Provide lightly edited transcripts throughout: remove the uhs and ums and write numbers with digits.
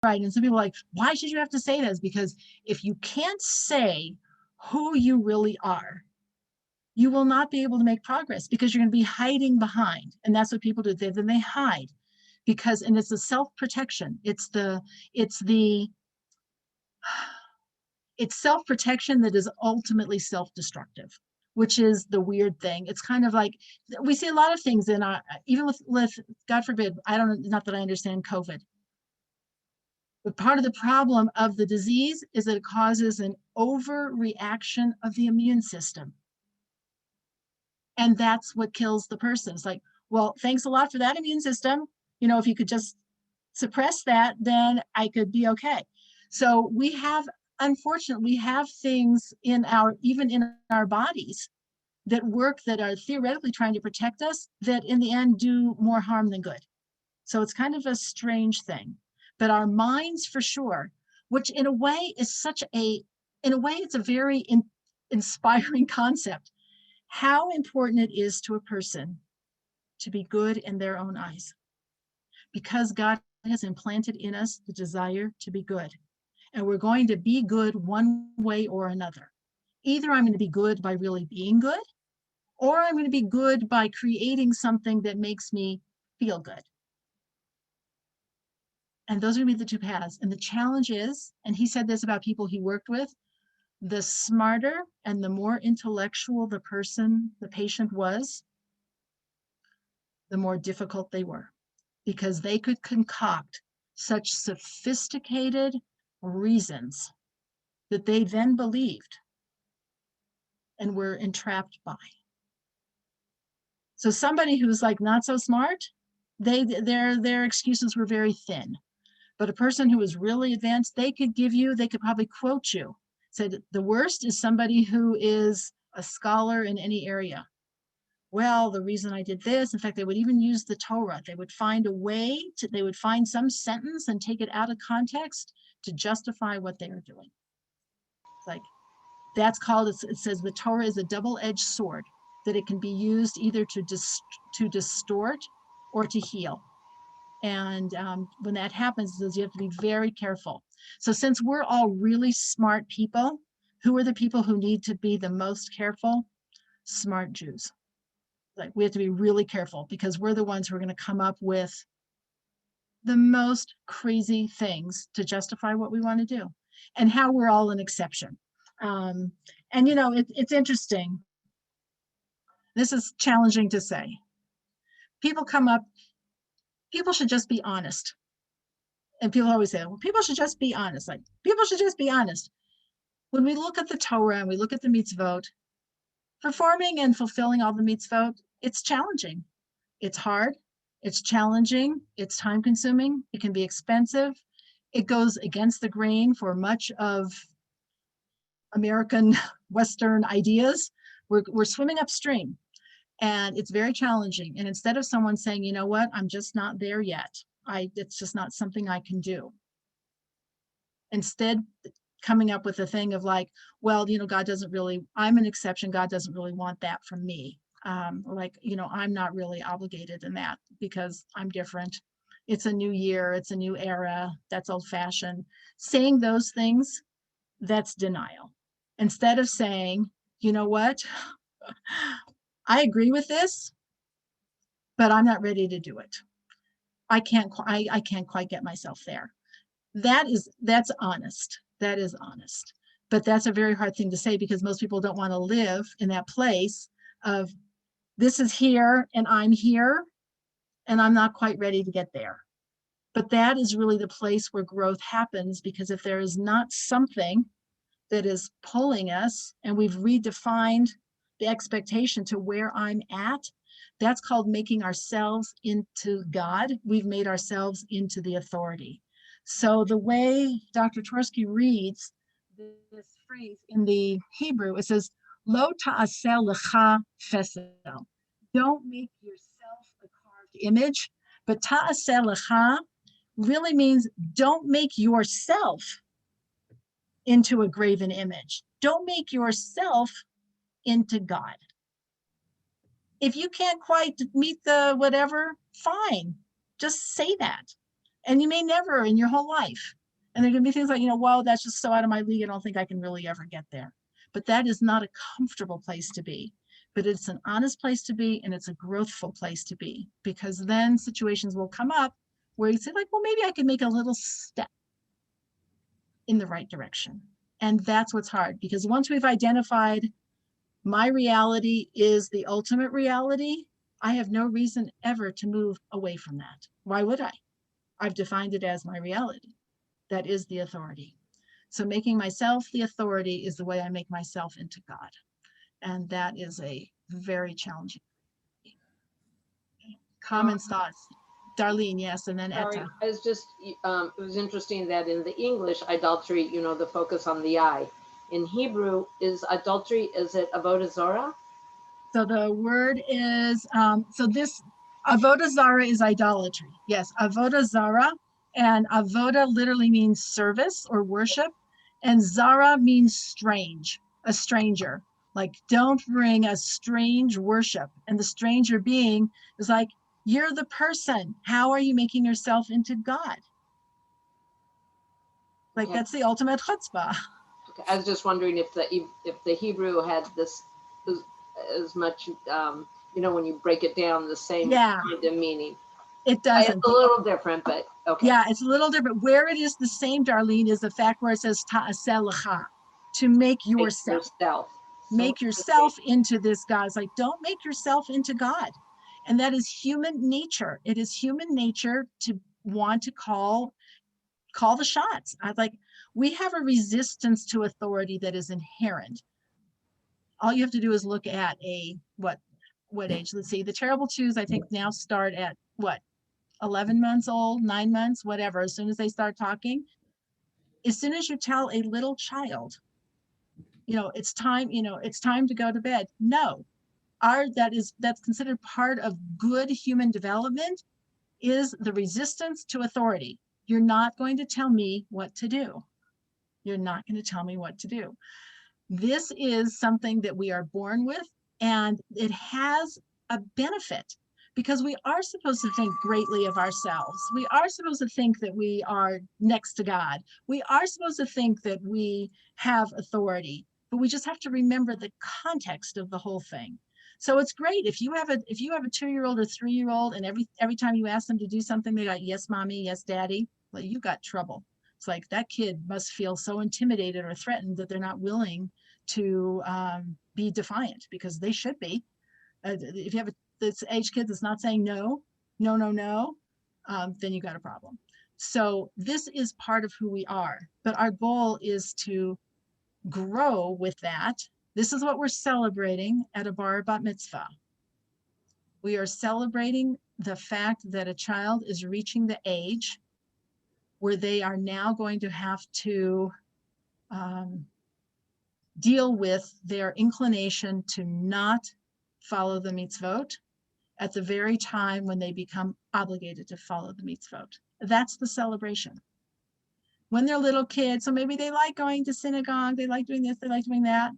right. And some people are like, why should you have to say this? Because if you can't say who you really are, you will not be able to make progress because you're going to be hiding behind. And that's what people do. Then they hide because, and it's the self-protection. It's self-protection that is ultimately self-destructive, which is the weird thing. It's kind of like we see a lot of things in our, even with God forbid, I don't, not that I understand COVID, but part of the problem of the disease is that it causes an overreaction of the immune system. And that's what kills the person. It's like, well, thanks a lot for that immune system. If you could just suppress that, then I could be okay. So we have, unfortunately, we have things even in our bodies that work, that are theoretically trying to protect us, that in the end do more harm than good. So it's kind of a strange thing. But our minds, for sure, which in a way it's a very inspiring concept, how important it is to a person to be good in their own eyes, because God has implanted in us the desire to be good. And we're going to be good one way or another. Either I'm going to be good by really being good, or I'm going to be good by creating something that makes me feel good. And those are going to be the two paths. And the challenge is, and he said this about people he worked with, the smarter and the more intellectual the patient was, the more difficult they were, because they could concoct such sophisticated reasons that they then believed and were entrapped by. So somebody who's like not so smart, their excuses were very thin. But a person who was really advanced, they could probably quote you. Said the worst is somebody who is a scholar in any area. Well, the reason I did this, in fact, they would even use the Torah. They would find they would find some sentence and take it out of context to justify what they are doing. It's like, that's called, it says the Torah is a double-edged sword, that it can be used either to distort or to heal. And when that happens, you have to be very careful. So since we're all really smart people, who are the people who need to be the most careful? Smart Jews. Like, we have to be really careful, because we're the ones who are going to come up with the most crazy things to justify what we want to do, and how we're all an exception. And it's interesting. This is challenging to say. People should just be honest. And people always say, well, people should just be honest. Like, people should just be honest. When we look at the Torah and we look at the mitzvot, performing and fulfilling all the mitzvot, it's challenging. It's hard. It's challenging. It's time consuming. It can be expensive. It goes against the grain for much of American Western ideas. We're swimming upstream, and it's very challenging. And instead of someone saying, you know what, I'm just not there yet, it's just not something I can do. Instead, coming up with a thing of like, well, God doesn't really, I'm an exception. God doesn't really want that from me. I'm not really obligated in that because I'm different. It's a new year. It's a new era. That's old fashioned. Saying those things, that's denial. Instead of saying, you know what, I agree with this, but I'm not ready to do it. I can't quite get myself there. That's honest. That is honest. But that's a very hard thing to say, because most people don't want to live in that place of, this is here and I'm here and I'm not quite ready to get there. But that is really the place where growth happens, because if there is not something that is pulling us and we've redefined the expectation to where I'm at, that's called making ourselves into God. We've made ourselves into the authority. So the way Dr. Twersky reads this phrase in the Hebrew, it says, Lo ta'aseh lecha chesed. Don't make yourself a carved image. But ta'aseh lecha really means don't make yourself into a graven image. Don't make yourself into God. If you can't quite meet the whatever, fine, just say that. And you may never in your whole life. And there are going to be things like, whoa, that's just so out of my league. I don't think I can really ever get there. But that is not a comfortable place to be. But it's an honest place to be, and it's a growthful place to be, because then situations will come up where you say, like, well, maybe I can make a little step in the right direction. And that's what's hard, because once we've identified my reality is the ultimate reality, I have no reason ever to move away from that. Why would I? I've defined it as my reality. That is the authority. So making myself the authority is the way I make myself into God. And that is a very challenging. Comments, thoughts? Darlene, yes, and then Sorry, Etta. I was just, it was interesting that in the English adultery, the focus on the eye. In Hebrew, is adultery, is it avodah zarah? So the word is, so this, avodah zara is idolatry. Yes, avodah zara. And avodah literally means service or worship. And zara means strange, a stranger. Like, don't bring a strange worship. And the stranger being is like, you're the person. How are you making yourself into God? Like, Okay. that's the ultimate chutzpah. Okay. I was just wondering if the Hebrew had this as much, when you break it down, the same Yeah, kind of meaning. it It's doesn't. a little different, but okay. Yeah, it's a little different. Where it is the same, Darlene, is the fact where it says ta'aseh lecha, to make yourself. Yourself. So Make yourself into this God. It's like, don't make yourself into God. And that is human nature. It is human nature to want to call the shots. I like, we have a resistance to authority that is inherent. All you have to do is look at what age? Let's see. The terrible twos, I think, now start at what? 11 months old, 9 months, whatever. As soon as they start talking, as soon as you tell a little child, it's time to go to bed. No, that's considered part of good human development, is the resistance to authority. You're not going to tell me what to do. You're not going to tell me what to do. This is something that we are born with, and it has a benefit, because we are supposed to think greatly of ourselves. We are supposed to think that we are next to God. We are supposed to think that we have authority, but we just have to remember the context of the whole thing. So it's great if you have a 2-year-old or 3-year-old, and every time you ask them to do something, they got yes, mommy, yes, daddy. Well, you got trouble. It's like that kid must feel so intimidated or threatened that they're not willing to be defiant, because they should be. If you have this age kid that's not saying no, no, no, no, then you got a problem. So this is part of who we are, but our goal is to grow with that. This is what we're celebrating at a bar bat mitzvah. We are celebrating the fact that a child is reaching the age where they are now going to have to deal with their inclination to not follow the mitzvot at the very time when they become obligated to follow the mitzvot. That's the celebration. When they're little kids, so maybe they like going to synagogue, they like doing this, they like doing that.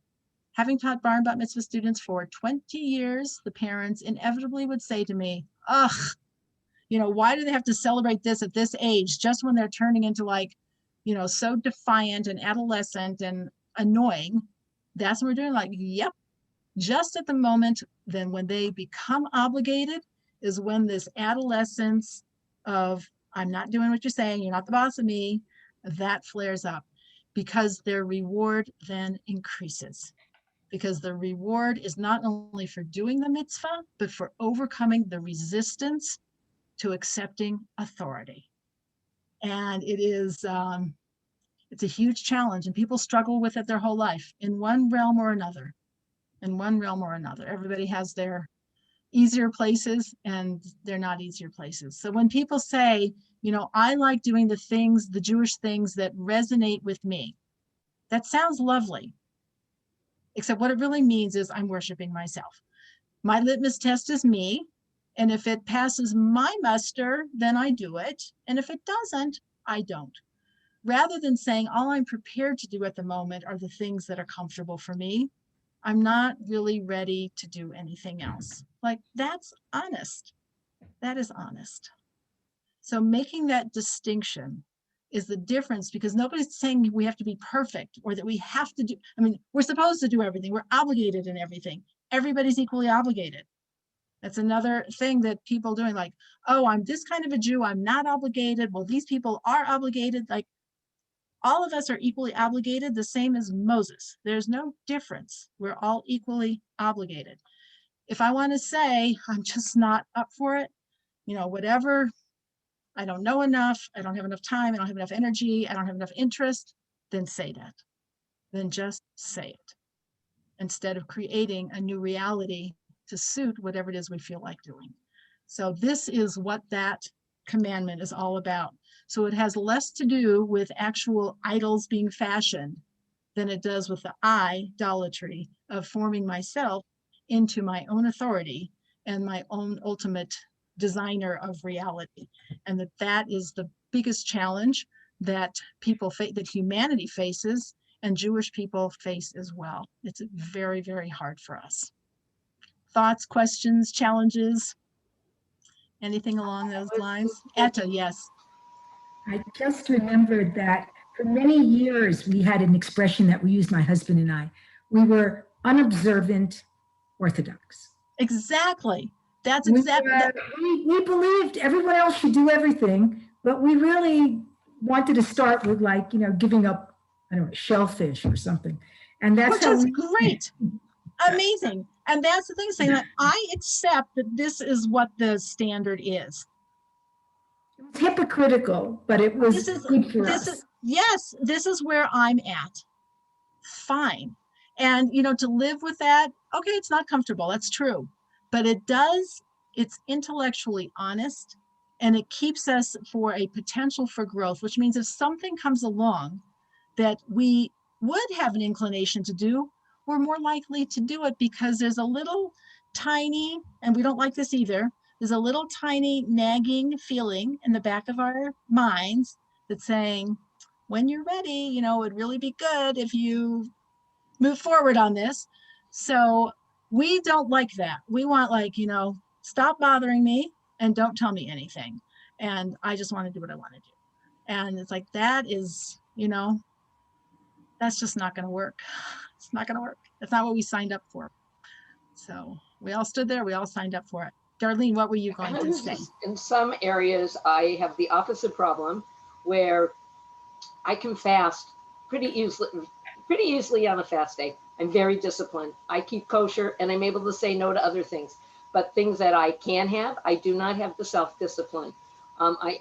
Having taught bar and bat mitzvah students for 20 years, the parents inevitably would say to me, ugh, why do they have to celebrate this at this age, just when they're turning into so defiant and adolescent and annoying? That's what we're doing. Like, yep, just at the moment, then when they become obligated is when this adolescence of, I'm not doing what you're saying, you're not the boss of me, that flares up, because their reward then increases. Because the reward is not only for doing the mitzvah, but for overcoming the resistance to accepting authority. And it's a huge challenge, and people struggle with it their whole life in one realm or another. Everybody has their easier places and they're not easier places. So when people say, I like doing the Jewish things that resonate with me, that sounds lovely. Except what it really means is I'm worshiping myself. My litmus test is me. And if it passes my muster, then I do it. And if it doesn't, I don't. Rather than saying all I'm prepared to do at the moment are the things that are comfortable for me, I'm not really ready to do anything else. Like, that's honest. That is honest. So making that distinction is the difference, because nobody's saying we have to be perfect or that we have to do, I mean, we're supposed to do everything. We're obligated in everything. Everybody's equally obligated. That's another thing that people doing, like, oh, I'm this kind of a Jew, I'm not obligated. Well, these people are obligated. Like, all of us are equally obligated, the same as Moses. There's no difference. We're all equally obligated. If I want to say I'm just not up for it, whatever, I don't know enough, I don't have enough time, I don't have enough energy, I don't have enough interest, then say that. Then just say it, instead of creating a new reality to suit whatever it is we feel like doing. So this is what that commandment is all about. So it has less to do with actual idols being fashioned than it does with the idolatry of forming myself into my own authority and my own ultimate designer of reality. And that is the biggest challenge that that humanity faces, and Jewish people face as well. It's very, very hard for us. Thoughts, questions, challenges? Anything along those lines? Etta, yes. I just remembered that for many years we had an expression that we used, my husband and I. We were unobservant Orthodox. Exactly. That's exactly. We believed everyone else should do everything, but we really wanted to start with, like, giving up, I don't know, shellfish or something. And that's which is great. Amazing. And that's the thing, saying that I accept that this is what the standard is. It was hypocritical, but it was good for us. Yes, this is where I'm at. Fine. And, to live with that, okay, it's not comfortable. That's true. But it's intellectually honest, and it keeps us for a potential for growth, which means if something comes along that we would have an inclination to do, we're more likely to do it, because there's a little tiny, and we don't like this either, there's a little tiny nagging feeling in the back of our minds that's saying, when you're ready, it'd really be good if you move forward on this. So we don't like that. We want, like, stop bothering me and don't tell me anything. And I just want to do what I want to do. And it's like, that is, that's just not going to work. It's not going to work. That's not what we signed up for. So we all stood there. We all signed up for it. Darlene, what were you going to say? In some areas, I have the opposite problem, where I can fast pretty easily on a fast day. I'm very disciplined. I keep kosher, and I'm able to say no to other things. But things that I can have, I do not have the self-discipline. I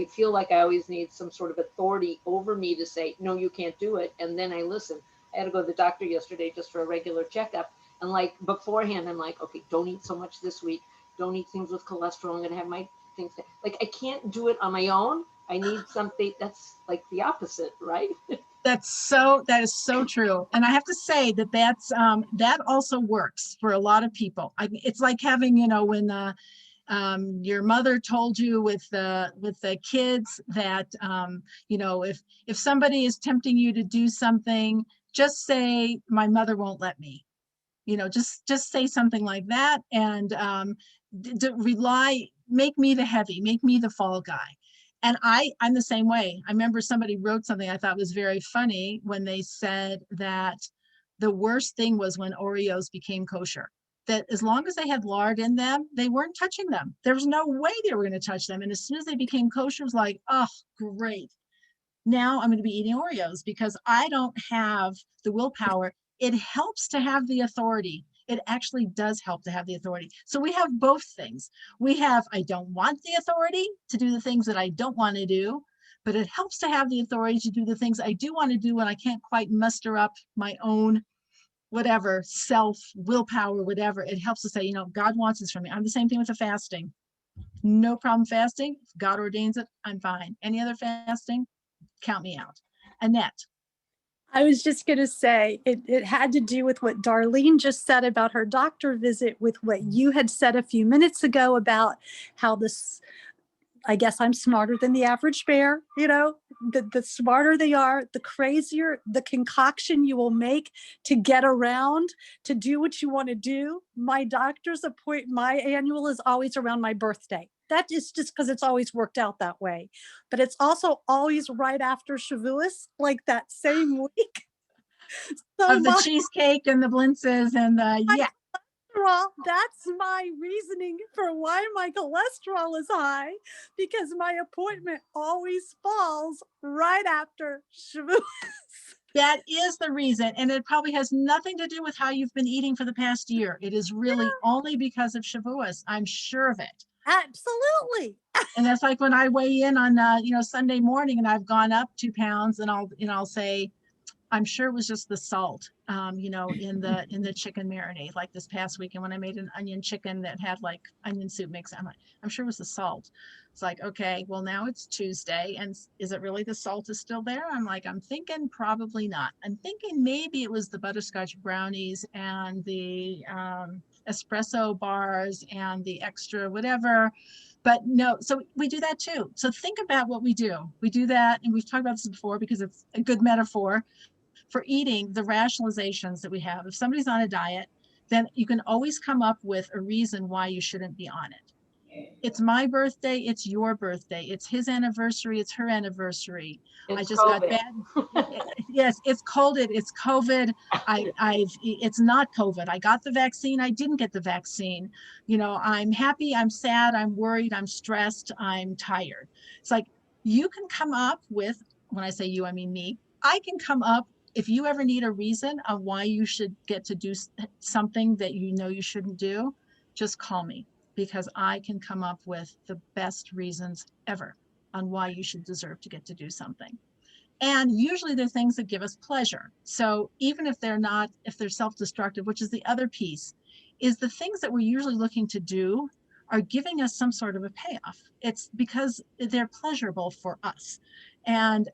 feel like I always need some sort of authority over me to say, no, you can't do it. And then I listen. I had to go to the doctor yesterday just for a regular checkup. And like beforehand, I'm like, okay, don't eat so much this week. Don't eat things with cholesterol. I'm going to have my things. Like, I can't do it on my own. I need something that's like the opposite, right? That is so true. And I have to say that also works for a lot of people. It's like having, when your mother told you with the kids that, if somebody is tempting you to do something, just say, my mother won't let me. Just say something like that, and make me the heavy, make me the fall guy. And I'm the same way. I remember somebody wrote something I thought was very funny when they said that the worst thing was when Oreos became kosher. That as long as they had lard in them, they weren't touching them. There was no way they were going to touch them. And as soon as they became kosher, it was like, oh, great. Now I'm going to be eating Oreos because I don't have the willpower. It helps to have the authority. It actually does help to have the authority. So we have both things. We have, I don't want the authority to do the things that I don't want to do, but it helps to have the authority to do the things I do want to do when I can't quite muster up my own whatever, self, willpower, whatever. It helps to say, God wants this from me. I'm the same thing with the fasting. No problem fasting. If God ordains it, I'm fine. Any other fasting, count me out. Annette. I was just going to say it had to do with what Darlene just said about her doctor visit, with what you had said a few minutes ago about how I guess I'm smarter than the average bear, the smarter they are, the crazier the concoction you will make to get around, to do what you want to do. My annual is always around my birthday. That is just because it's always worked out that way. But it's also always right after Shavuos, like that same week. So Of the cheesecake and the blintzes and the, yeah. that's my reasoning for why my cholesterol is high, because my appointment always falls right after Shavuos. That is the reason. And it probably has nothing to do with how you've been eating for the past year. It is really only because of Shavuos. I'm sure of it. Absolutely. And that's like when I weigh in on, Sunday morning and I've gone up 2 pounds and I'll say, I'm sure it was just the salt, in the chicken marinade, like this past weekend when I made an onion chicken that had like onion soup mix. I'm sure it was the salt. It's like, okay, well now it's Tuesday, and is it really the salt is still there? I'm thinking probably not. I'm thinking maybe it was the butterscotch brownies and the espresso bars and the extra whatever. But no, so we do that too. So think about what we do. We do that, and we've talked about this before because it's a good metaphor for eating, the rationalizations that we have. If somebody's on a diet, then you can always come up with a reason why you shouldn't be on it. It's my birthday, it's your birthday, it's his anniversary, it's her anniversary. It's I just COVID. got bad. Yes, it's COVID. It's COVID. It's not COVID. I got the vaccine. I didn't get the vaccine. I'm happy, I'm sad, I'm worried, I'm stressed, I'm tired. It's like you can come up with, when I say you, I mean me, I can come up, if you ever need a reason of why you should get to do something that you shouldn't do, just call me, because I can come up with the best reasons ever on why you should deserve to get to do something. And usually they're things that give us pleasure. So even if they're self-destructive, which is the other piece, is the things that we're usually looking to do are giving us some sort of a payoff. It's because they're pleasurable for us. And,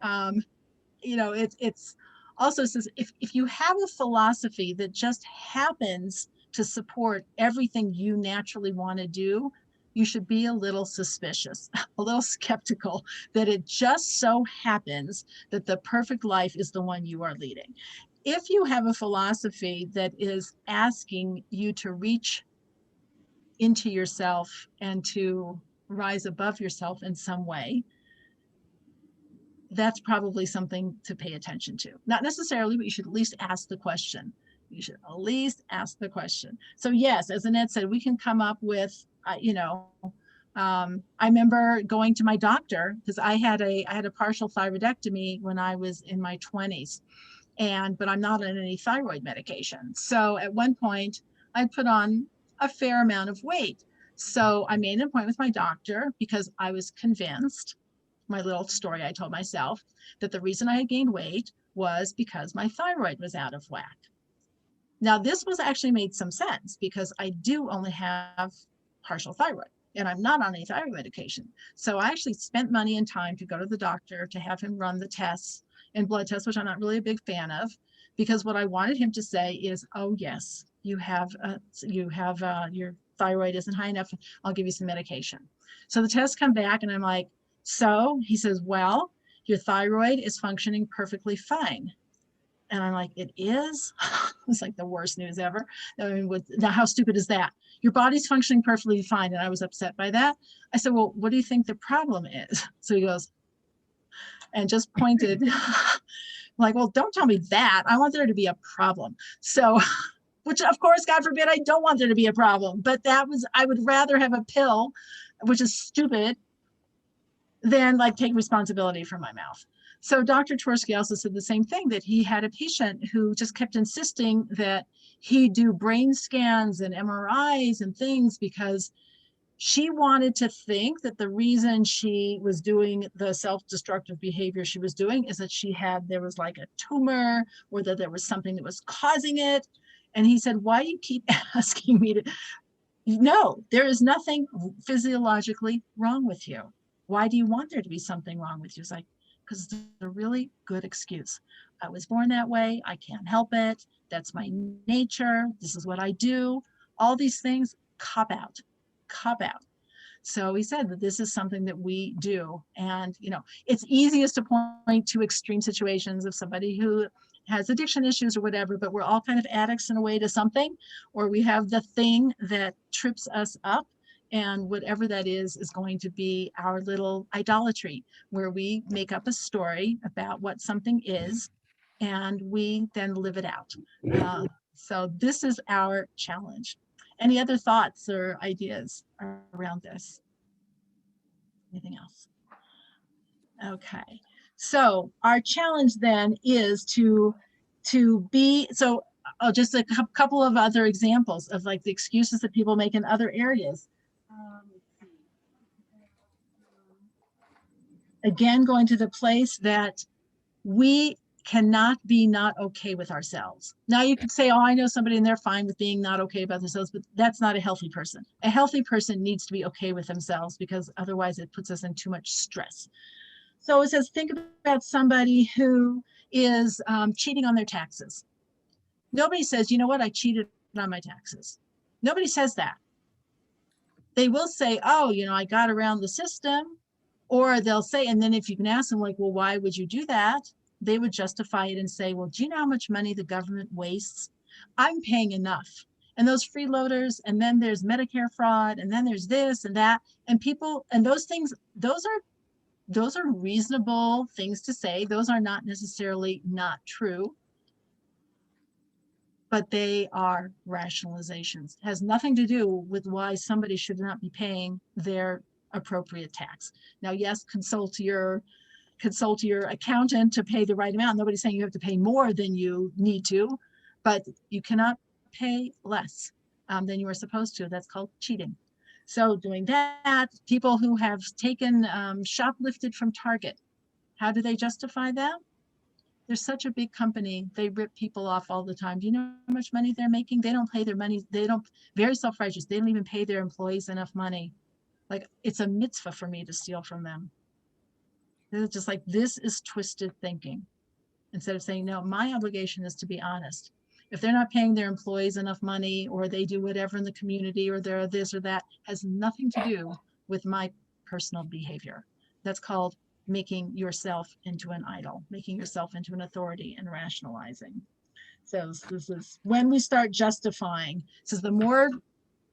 it's also says, if you have a philosophy that just happens to support everything you naturally want to do, you should be a little suspicious, a little skeptical that it just so happens that the perfect life is the one you are leading. If you have a philosophy that is asking you to reach into yourself and to rise above yourself in some way, that's probably something to pay attention to. Not necessarily, but you should at least ask the question. You should at least ask the question. So yes, as Annette said, we can come up with, I remember going to my doctor because I had a partial thyroidectomy when I was in my 20s, but I'm not on any thyroid medication. So at one point I put on a fair amount of weight. So I made an appointment with my doctor because I was convinced, my little story I told myself, that the reason I had gained weight was because my thyroid was out of whack. Now, this was actually made some sense because I do only have partial thyroid and I'm not on any thyroid medication. So I actually spent money and time to go to the doctor to have him run the tests and blood tests, which I'm not really a big fan of, because what I wanted him to say is, oh yes, your thyroid isn't high enough. I'll give you some medication. So the tests come back and I'm like, so he says, well, your thyroid is functioning perfectly fine. And I'm like, it is? It's like the worst news ever. I mean, now how stupid is that? Your body's functioning perfectly fine. And I was upset by that. I said, well, what do you think the problem is? So he goes and just pointed like, well, don't tell me that. I want there to be a problem. So, which of course, God forbid, I don't want there to be a problem. But I would rather have a pill, which is stupid, than like take responsibility for my mouth. So Dr. Twersky also said the same thing, that he had a patient who just kept insisting that he do brain scans and MRIs and things because she wanted to think that the reason she was doing the self-destructive behavior she was doing is that there was like a tumor or that there was something that was causing it. And he said, why do you keep asking me to? No, there is nothing physiologically wrong with you. Why do you want there to be something wrong with you? It's like, because it's a really good excuse. I was born that way. I can't help it. That's my nature. This is what I do. All these things, cop out. So he said that this is something that we do. And, it's easiest to point to extreme situations of somebody who has addiction issues or whatever, but we're all kind of addicts in a way to something, or we have the thing that trips us up. And whatever that is going to be our little idolatry, where we make up a story about what something is, and we then live it out. So this is our challenge. Any other thoughts or ideas around this? Anything else? Okay, so our challenge then is to be, so just a couple of other examples of like the excuses that people make in other areas. Again, going to the place that we cannot be not okay with ourselves. Now you could say, oh, I know somebody and they're fine with being not okay about themselves, but that's not a healthy person. A healthy person needs to be okay with themselves, because otherwise it puts us in too much stress. So it says, think about somebody who is cheating on their taxes. Nobody says, you know what, I cheated on my taxes. Nobody says that. They will say, oh, you know, I got around the system. Or they'll say, and then if you can ask them like, well, why would you do that? They would justify it and say, well, do you know how much money the government wastes? I'm paying enough. And those freeloaders, and then there's Medicare fraud, and then there's this and that. And people, and those things, those are reasonable things to say. Those are not necessarily not true, but they are rationalizations. It has nothing to do with why somebody should not be paying their appropriate tax. Now, yes, consult your accountant to pay the right amount. Nobody's saying you have to pay more than you need to, but you cannot pay less than you are supposed to. That's called cheating. So doing that, people who have taken shoplifted from Target, how do they justify that? They're such a big company. They rip people off all the time. Do you know how much money they're making? They don't pay their money. They don't, very self-righteous. They don't even pay their employees enough money. Like, it's a mitzvah for me to steal from them. They're just like, this is twisted thinking. Instead of saying, no, my obligation is to be honest. If they're not paying their employees enough money, or they do whatever in the community, or they're this or that, has nothing to do with my personal behavior. That's called making yourself into an idol, making yourself into an authority, and rationalizing. So this is when we start justifying. So the more,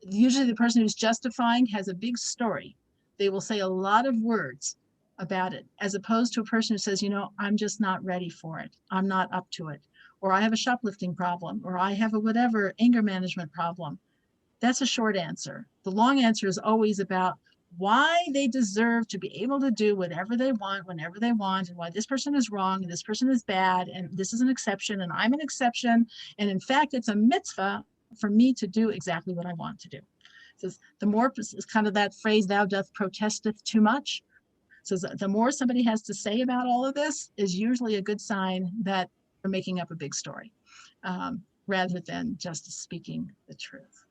usually the person who's justifying has a big story. They will say a lot of words about it, as opposed to a person who says, you know, I'm just not ready for it. I'm not up to it. Or I have a shoplifting problem, or I have a whatever anger management problem. That's a short answer. The long answer is always about why they deserve to be able to do whatever they want, whenever they want, and why this person is wrong, and this person is bad, and this is an exception, and I'm an exception. And in fact, it's a mitzvah for me to do exactly what I want to do. So the more, is kind of that phrase, thou doth protesteth too much. So the more somebody has to say about all of this is usually a good sign that they're making up a big story, rather than just speaking the truth.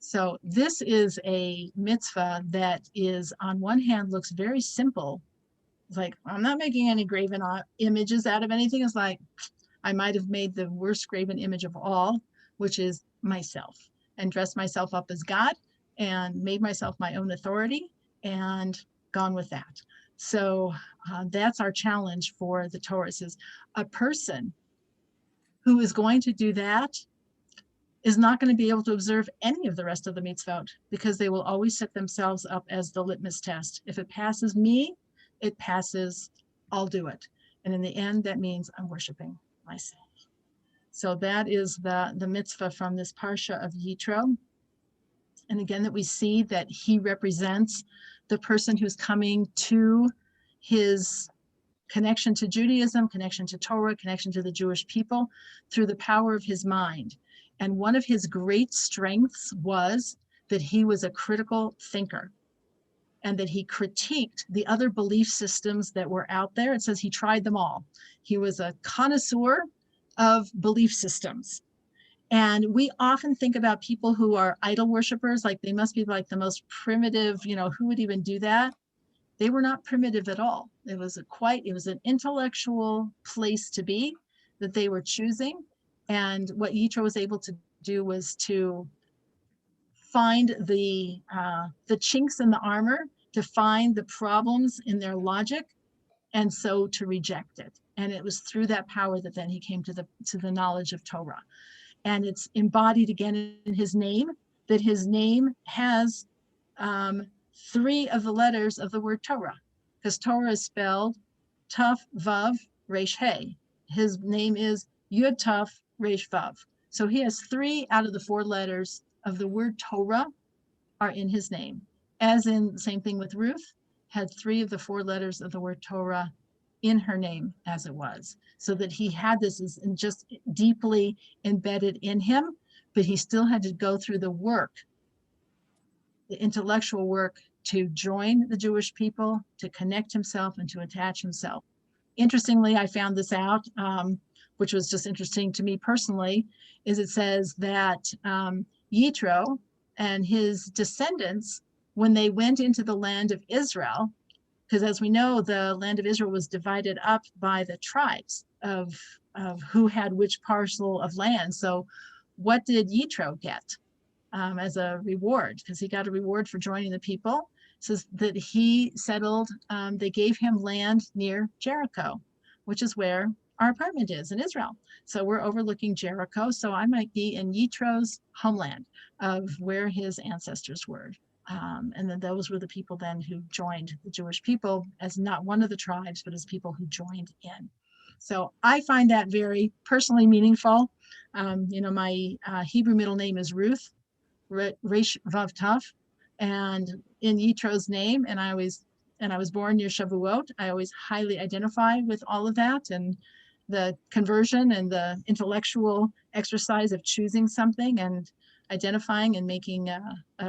So this is a mitzvah that is, on one hand, looks very simple. It's like, I'm not making any graven images out of anything. It's like, I might have made the worst graven image of all, which is myself, and dressed myself up as God and made myself my own authority and gone with that. So that's our challenge for the Torah. Is a person who is going to do that is not going to be able to observe any of the rest of the mitzvot, because they will always set themselves up as the litmus test. If it passes me, it passes, I'll do it. And in the end, that means I'm worshiping myself. So that is the mitzvah from this parsha of Yitro. And again, that we see that he represents the person who's coming to his connection to Judaism, connection to Torah, connection to the Jewish people through the power of his mind. And one of his great strengths was that he was a critical thinker, and that he critiqued the other belief systems that were out there. It says he tried them all. He was a connoisseur of belief systems. And we often think about people who are idol worshipers, like they must be like the most primitive, you know, who would even do that? They were not primitive at all. It was an intellectual place to be that they were choosing. And what Yitro was able to do was to find the chinks in the armor, to find the problems in their logic, and so to reject it. And it was through that power that then he came to the knowledge of Torah. And it's embodied again in his name, that his name has 3 of the letters of the word Torah, because Torah is spelled Tuf Vav Resh He. His name is Yud Tuf Resh Vav. So he has 3 out of the 4 letters of the word Torah are in his name. As in the same thing with Ruth, had 3 of the 4 letters of the word Torah in her name as it was, so that he had this as just deeply embedded in him, but he still had to go through the work, the intellectual work, to join the Jewish people, to connect himself and to attach himself. Interestingly, I found this out, which was just interesting to me personally, is it says that Yitro and his descendants, when they went into the land of Israel, because as we know, the land of Israel was divided up by the tribes of who had which parcel of land. So what did Yitro get as a reward? Because he got a reward for joining the people. It says that he settled, they gave him land near Jericho, which is where our apartment is in Israel. So we're overlooking Jericho. So I might be in Yitro's homeland of where his ancestors were. And then those were the people then who joined the Jewish people as not one of the tribes, but as people who joined in. So I find that very personally meaningful. My Hebrew middle name is Ruth, Resh Vav Taf, and in Yitro's name, and I was born near Shavuot. I always highly identify with all of that, and the conversion and the intellectual exercise of choosing something and identifying and making a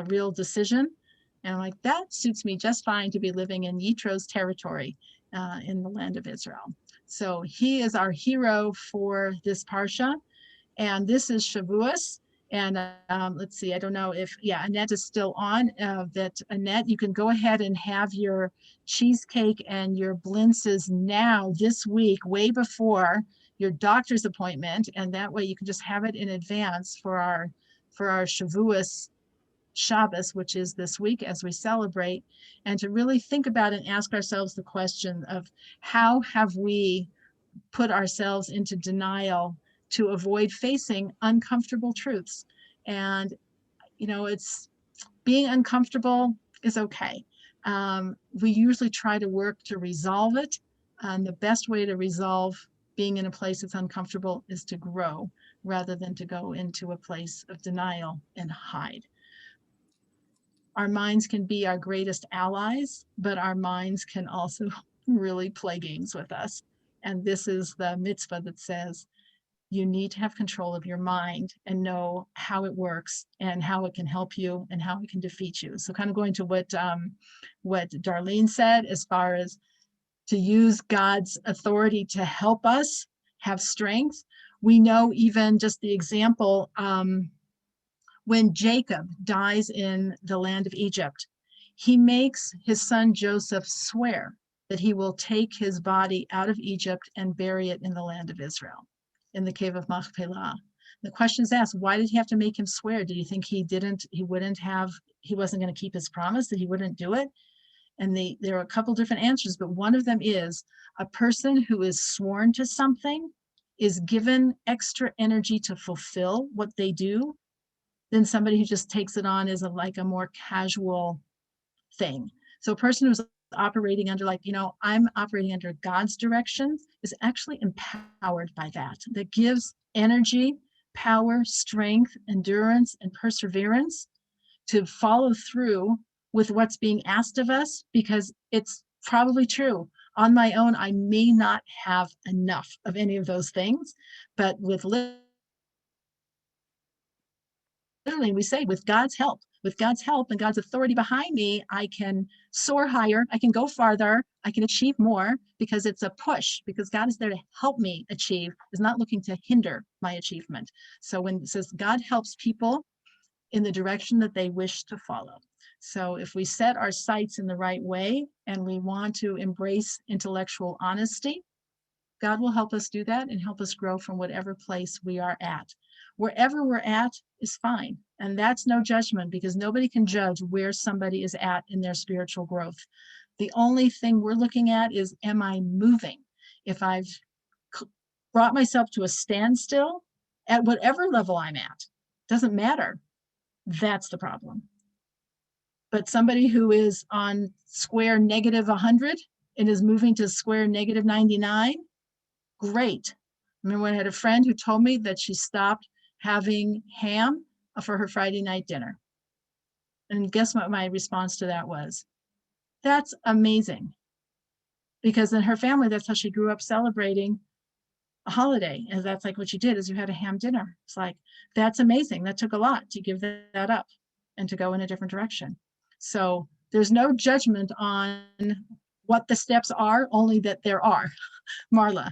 real decision. And I'm like, that suits me just fine to be living in Yitro's territory in the land of Israel. So he is our hero for this parsha. And this is Shavuos. And let's see, I don't know if, Annette is still on. That Annette, you can go ahead and have your cheesecake and your blintzes now this week, way before your doctor's appointment. And that way you can just have it in advance for our Shavuos Shabbos, which is this week as we celebrate, and to really think about and ask ourselves the question of how have we put ourselves into denial to avoid facing uncomfortable truths. And it's being uncomfortable is okay. We usually try to work to resolve it, and the best way to resolve being in a place that's uncomfortable is to grow rather than to go into a place of denial and hide. Our minds can be our greatest allies, but our minds can also really play games with us. And this is the mitzvah that says you need to have control of your mind and know how it works and how it can help you and how it can defeat you. So kind of going to what Darlene said, as far as to use God's authority to help us have strength. We know even just the example, when Jacob dies in the land of Egypt, he makes his son Joseph swear that he will take his body out of Egypt and bury it in the land of Israel, in the cave of Machpelah. The question is asked, why did he have to make him swear? Did he think he wasn't going to keep his promise, that he wouldn't do it? And there are a couple different answers, but one of them is a person who is sworn to something is given extra energy to fulfill what they do than somebody who just takes it on as a more casual thing. So a person who's operating under I'm operating under God's direction is actually empowered by that. That gives energy, power, strength, endurance, and perseverance to follow through with what's being asked of us, because it's probably true. On my own, I may not have enough of any of those things, but literally we say, with God's help and God's authority behind me, I can soar higher, I can go farther, I can achieve more, because it's a push, because God is there to help me achieve, is not looking to hinder my achievement. So when it says God helps people in the direction that they wish to follow. So if we set our sights in the right way and we want to embrace intellectual honesty, God will help us do that and help us grow from whatever place we are at. Wherever we're at is fine. And that's no judgment, because nobody can judge where somebody is at in their spiritual growth. The only thing we're looking at is, am I moving? If I've brought myself to a standstill at whatever level I'm at, doesn't matter. That's the problem. But somebody who is on square negative 100 and is moving to square negative 99, great. I remember when I had a friend who told me that she stopped having ham for her Friday night dinner. And guess what my response to that was? That's amazing. Because in her family, that's how she grew up celebrating a holiday. And that's like what she did, is you had a ham dinner. It's like, that's amazing. That took a lot to give that up and to go in a different direction. So there's no judgment on what the steps are, only that there are. Marla.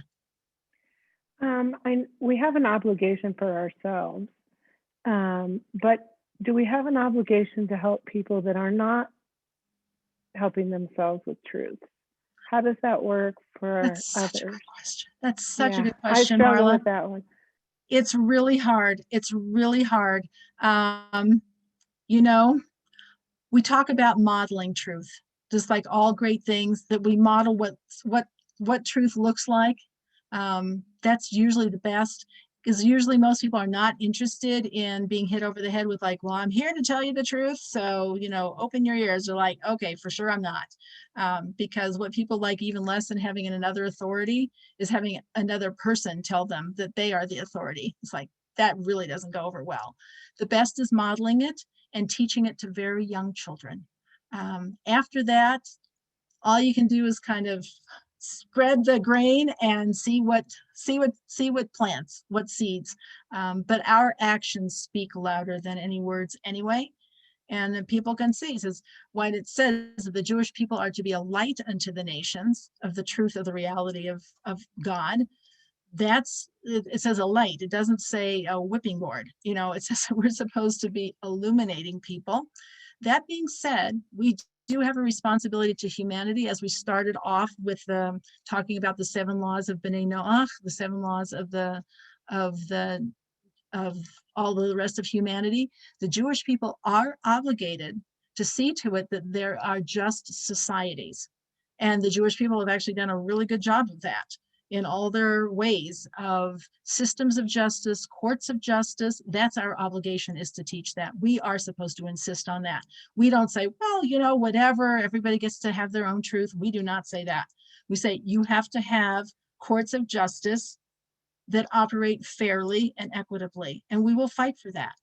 We have an obligation for ourselves, but do we have an obligation to help people that are not helping themselves with truth? How does that work for That's such others? a good question. That's such a good I question, struggle Marla. with that one. It's really hard. It's really hard. You know, we talk about modeling truth, just like all great things, that we model what truth looks like. That's usually the best, because usually most people are not interested in being hit over the head with like, well, I'm here to tell you the truth. So, you know, open your ears. They're like, okay, for sure I'm not. Because what people like even less than having another authority is having another person tell them that they are the authority. It's like, that really doesn't go over well. The best is modeling it and teaching it to very young children. After that, all you can do is kind of spread the grain and see what plants, what seeds. But our actions speak louder than any words anyway. And then people can see, it says, when it says that the Jewish people are to be a light unto the nations of the truth of the reality of God, it says a light. It doesn't say a whipping board. You know, it says we're supposed to be illuminating people. That being said, we do have a responsibility to humanity, as we started off with talking about the 7 laws of B'nai Noach, the 7 laws of all the rest of humanity. The Jewish people are obligated to see to it that there are just societies. And the Jewish people have actually done a really good job of that in all their ways of systems of justice, courts of justice. That's our obligation, is to teach that. We are supposed to insist on that. We don't say, well, you know, whatever, everybody gets to have their own truth. We do not say that. We say you have to have courts of justice that operate fairly and equitably, and we will fight for that.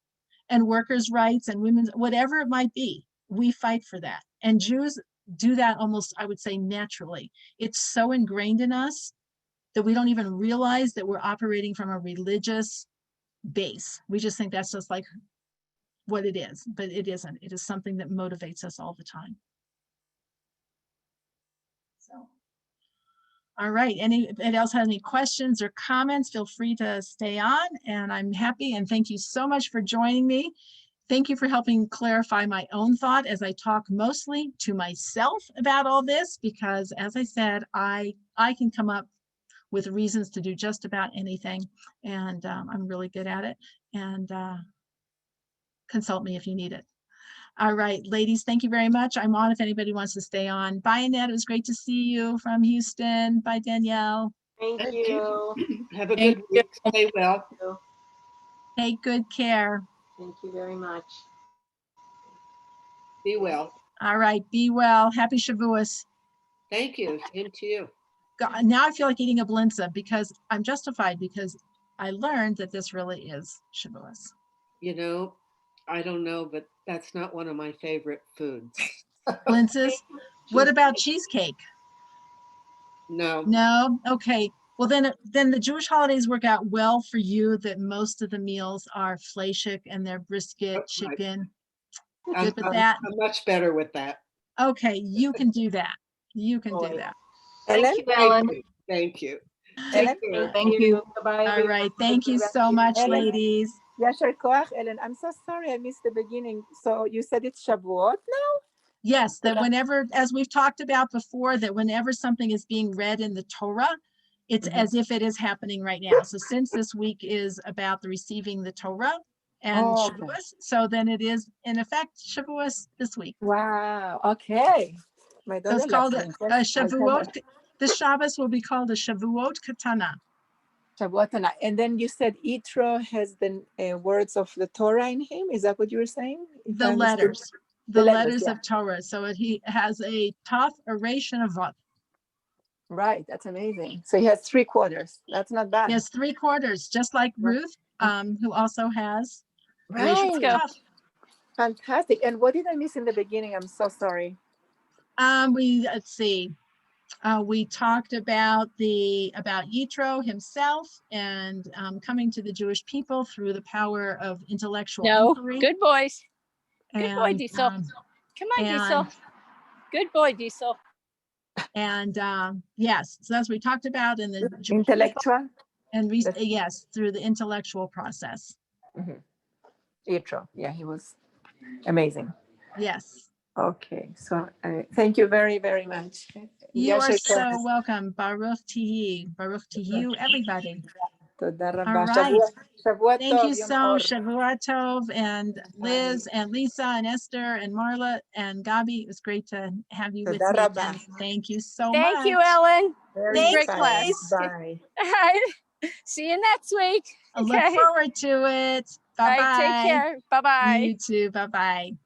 And workers' rights and women's, whatever it might be, we fight for that. And Jews do that almost, I would say, naturally. It's so ingrained in us that we don't even realize that we're operating from a religious base. We just think that's just like what it is, but it isn't. It is something that motivates us all the time. So, all right, anybody else have any questions or comments? Feel free to stay on, and I'm happy, and thank you so much for joining me. Thank you for helping clarify my own thought as I talk mostly to myself about all this, because as I said, I can come up with reasons to do just about anything. And I'm really good at it. And consult me if you need it. All right, ladies, thank you very much. I'm on if anybody wants to stay on. Bye, Annette. It was great to see you from Houston. Bye, Danielle. Thank you. Have a good week. Stay well. Take good care. Thank you very much. Be well. All right, be well. Happy Shavuos. Thank you. Same to you. God, now I feel like eating a blinza because I'm justified, because I learned that this really is Shavuos. You know, I don't know, but that's not one of my favorite foods. Blinzas? What about cheesecake? No. No? Okay. Well, then the Jewish holidays work out well for you, that most of the meals are fleishik and they're brisket, Right. chicken. I'm much better with that. Okay, you can do that. You can do that. Thank you, Ellen. Thank you. Take Ellen, care. thank you. Bye-bye. All right. Thank you so much, Ellen. ladies. Yasher Koach, Ellen. I'm so sorry I missed the beginning. So you said it's Shavuot now? Yes, that whenever, as we've talked about before, that whenever something is being read in the Torah, it's as if it is happening right now. So since this week is about the receiving the Torah and Shavuos, so then it is in effect Shavuos this week. Wow. Okay. My So it's daughter called loves a Shavuot. The Shabbos will be called a Shavuot Katana. Shavuot. And then you said Yitro has the words of the Torah in him. Is that what you were saying? The letters. the letters yeah. of Torah. So he has a Taf, a Resh, and a Vav. Right, that's amazing. So he has 3/4. That's not bad. He has 3/4, just like Ruth, who also has Resh, Right. Vav, go. Taf. Fantastic. And what did I miss in the beginning? I'm so sorry. Let's see. We talked about Yitro himself and coming to the Jewish people through the power of intellectual No, inquiry. good boys. Good boy, And, Diesel. Come on, Diesel. and, Good boy, Diesel. and yes, so that's what we talked about in the Jewish people, Intellectual. and yes, through the intellectual process. Yitro. Yeah, he was amazing. Yes, Okay, so thank you very, very much. you are Yasher so Kohen. welcome. Baruch to you, everybody. Toda All rabba. right. Shavua Thank you tov, Yom so, Or. Shavua Tov, and Liz and Lisa and Esther and Marla and Gabi. It was great to have you with Toda me rabba. again. Thank you so Thank much. you, Ellen. Very Thanks, great class. Liz. Bye. All right. See you next week. I look Okay. forward to it. All Bye-bye. right. Take care. Bye bye. You too. Bye-bye.